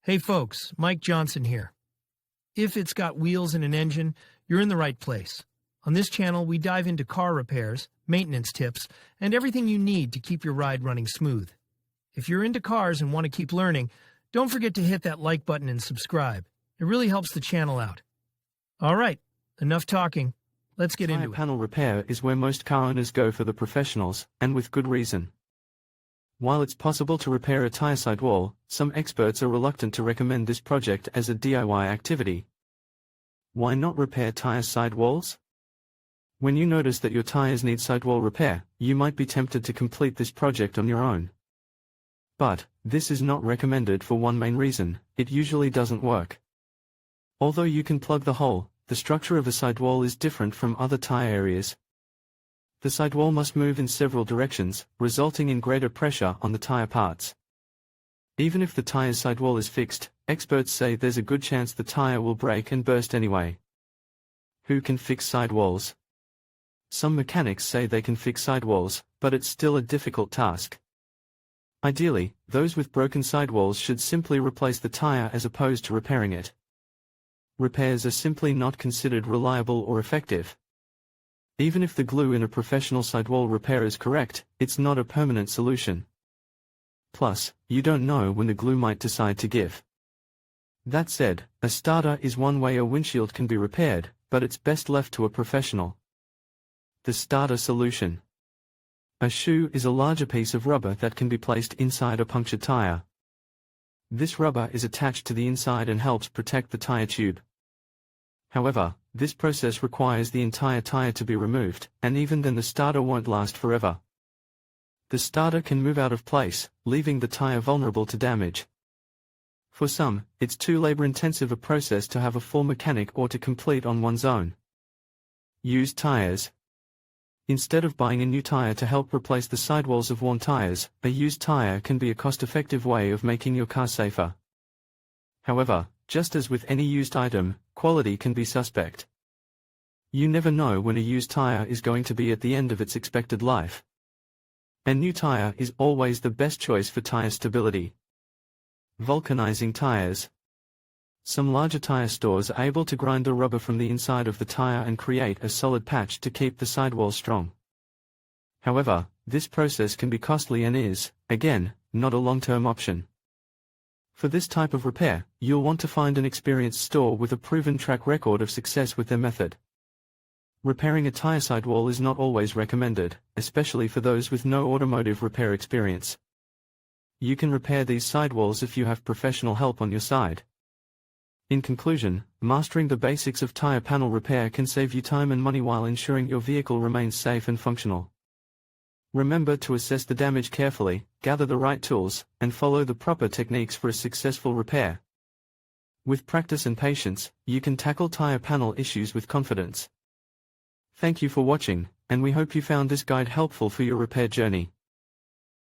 Hey folks, Mike Johnson here. If it's got wheels and an engine, you're in the right place. On this channel, we dive into car repairs, maintenance tips, and everything you need to keep your ride running smooth. If you're into cars and want to keep learning, don't forget to hit that like button and subscribe. It really helps the channel out. All right, enough talking. Let's get into it. Tire panel repair is where most car owners go for the professionals, and with good reason. While it's possible to repair a tire sidewall, some experts are reluctant to recommend this project as a DIY activity. Why not repair tire sidewalls? When you notice that your tires need sidewall repair, you might be tempted to complete this project on your own. But this is not recommended for one main reason: it usually doesn't work. Although you can plug the hole, the structure of a sidewall is different from other tire areas. The sidewall must move in several directions, resulting in greater pressure on the tire parts. Even if the tire's sidewall is fixed, experts say there's a good chance the tire will break and burst anyway. Who can fix sidewalls? Some mechanics say they can fix sidewalls, but it's still a difficult task. Ideally, those with broken sidewalls should simply replace the tire as opposed to repairing it. Repairs are simply not considered reliable or effective. Even if the glue in a professional sidewall repair is correct, it's not a permanent solution. Plus, you don't know when the glue might decide to give. That said, a starter is one way a windshield can be repaired, but it's best left to a professional. The starter solution. A shoe is a larger piece of rubber that can be placed inside a punctured tire. This rubber is attached to the inside and helps protect the tire tube. However, this process requires the entire tire to be removed, and even then the starter won't last forever. The starter can move out of place, leaving the tire vulnerable to damage. For some, it's too labor-intensive a process to have a full mechanic or to complete on one's own. Used tires. Instead of buying a new tire to help replace the sidewalls of worn tires, a used tire can be a cost-effective way of making your car safer. However, just as with any used item, quality can be suspect. You never know when a used tire is going to be at the end of its expected life. A new tire is always the best choice for tire stability. Vulcanizing tires. Some larger tire stores are able to grind the rubber from the inside of the tire and create a solid patch to keep the sidewall strong. However, this process can be costly and is, again, not a long-term option. For this type of repair, you'll want to find an experienced store with a proven track record of success with their method. Repairing a tire sidewall is not always recommended, especially for those with no automotive repair experience. You can repair these sidewalls if you have professional help on your side. In conclusion, mastering the basics of tire panel repair can save you time and money while ensuring your vehicle remains safe and functional. Remember to assess the damage carefully, gather the right tools, and follow the proper techniques for a successful repair. With practice and patience, you can tackle tire panel issues with confidence. Thank you for watching, and we hope you found this guide helpful for your repair journey.